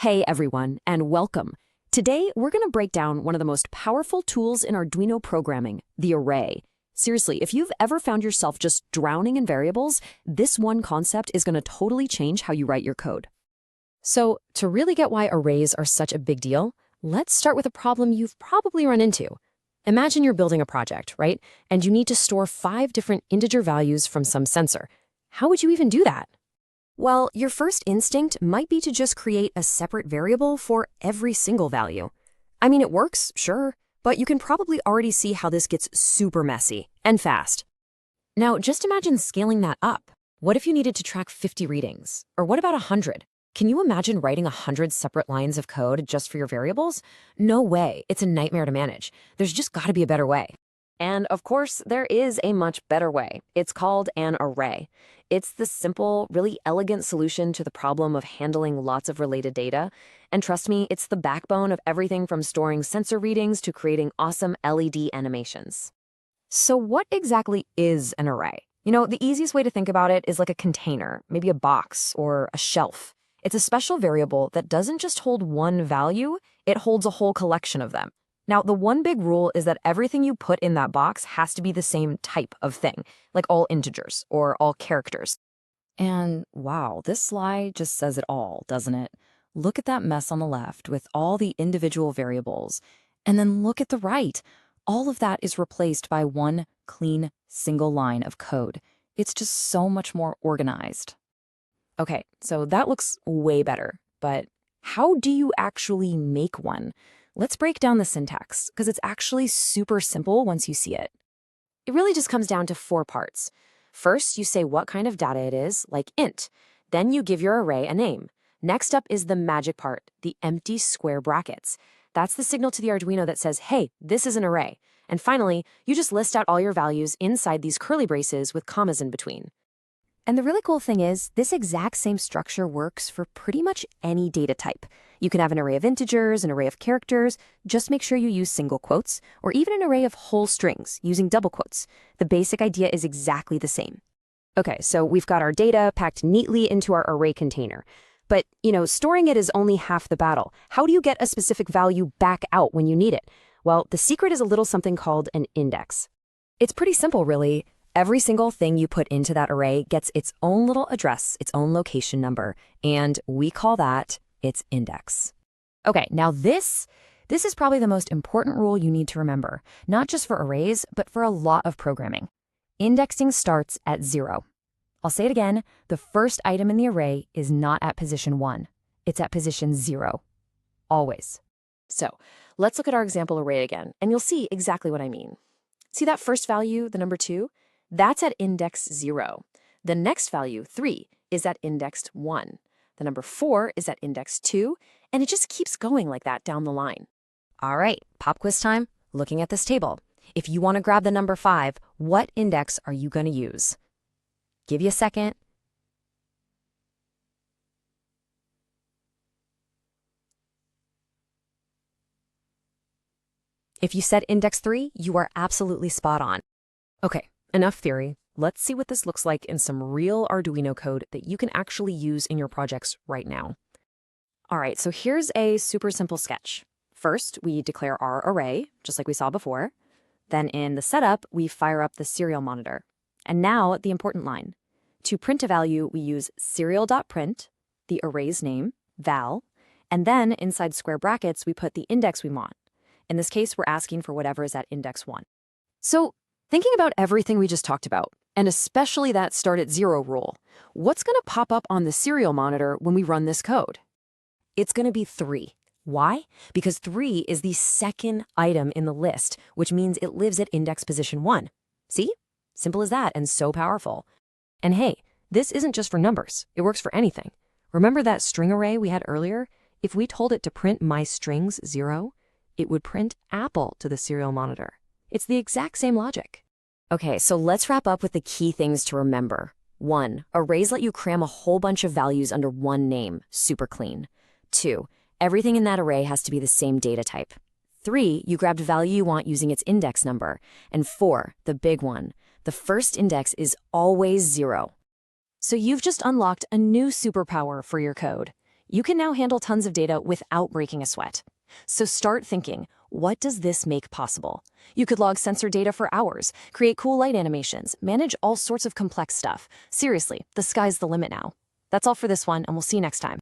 Hey everyone, and welcome. Today, we're going to break down one of the most powerful tools in Arduino programming, the array. Seriously, if you've ever found yourself just drowning in variables, this one concept is going to totally change how you write your code. So, to really get why arrays are such a big deal, let's start with a problem you've probably run into. Imagine you're building a project, right? And you need to store 5 different integer values from some sensor. How would you even do that? Well, your first instinct might be to just create a separate variable for every single value. I mean, it works, sure, but you can probably already see how this gets super messy and fast. Now, just imagine scaling that up. What if you needed to track 50 readings? Or what about 100? Can you imagine writing 100 separate lines of code just for your variables? No way. It's a nightmare to manage. There's just got to be a better way. And of course, there is a much better way. It's called an array. It's the simple, really elegant solution to the problem of handling lots of related data. And trust me, it's the backbone of everything from storing sensor readings to creating awesome LED animations. So what exactly is an array? The easiest way to think about it is like a container, maybe a box or a shelf. It's a special variable that doesn't just hold one value, it holds a whole collection of them. Now, the one big rule is that everything you put in that box has to be the same type of thing, like all integers or all characters. And wow, this slide just says it all, doesn't it? Look at that mess on the left with all the individual variables. And then look at the right. All of that is replaced by one clean, single line of code. It's just so much more organized. Okay, so that looks way better, but how do you actually make one? Let's break down the syntax, because it's actually super simple once you see it. It really just comes down to 4 parts. First, you say what kind of data it is, like int. Then you give your array a name. Next up is the magic part, the empty square brackets. That's the signal to the Arduino that says, hey, this is an array. And finally, you just list out all your values inside these curly braces with commas in between. And the really cool thing is, this exact same structure works for pretty much any data type. You can have an array of integers, an array of characters, just make sure you use single quotes, or even an array of whole strings using double quotes. The basic idea is exactly the same. Okay, so we've got our data packed neatly into our array container. But, storing it is only half the battle. How do you get a specific value back out when you need it? Well, the secret is a little something called an index. It's pretty simple, really. Every single thing you put into that array gets its own little address, its own location number, and we call that its index. Okay, now this is probably the most important rule you need to remember, not just for arrays, but for a lot of programming. Indexing starts at 0. I'll say it again, the first item in the array is not at position 1. It's at position 0. Always. So let's look at our example array again, and you'll see exactly what I mean. See that first value, the number 2? That's at index 0. The next value, 3, is at index 1. The number 4 is at index 2, and it just keeps going like that down the line. All right, pop quiz time. Looking at this table. If you want to grab the number 5, what index are you going to use? Give you a second. If you said index 3, you are absolutely spot on. Okay. Enough theory. Let's see what this looks like in some real Arduino code that you can actually use in your projects right now. All right, so here's a super simple sketch. First, we declare our array, just like we saw before. Then in the setup, we fire up the serial monitor. And now the important line. To print a value, we use serial.print, the array's name, val, and then inside square brackets, we put the index we want. In this case, we're asking for whatever is at index 1. So, thinking about everything we just talked about, and especially that start at 0 rule, what's going to pop up on the serial monitor when we run this code? It's going to be 3. Why? Because 3 is the second item in the list, which means it lives at index position 1. See? Simple as that and so powerful. And hey, this isn't just for numbers. It works for anything. Remember that string array we had earlier? If we told it to print my strings 0, it would print apple to the serial monitor. It's the exact same logic. Okay, so let's wrap up with the key things to remember. 1. Arrays let you cram a whole bunch of values under one name, super clean. 2. Everything in that array has to be the same data type. 3. You grabbed a value you want using its index number. And 4, the big one, the first index is always 0. So you've just unlocked a new superpower for your code. You can now handle tons of data without breaking a sweat. So start thinking, what does this make possible? You could log sensor data for hours, create cool light animations, manage all sorts of complex stuff. Seriously, the sky's the limit now. That's all for this one, and we'll see you next time.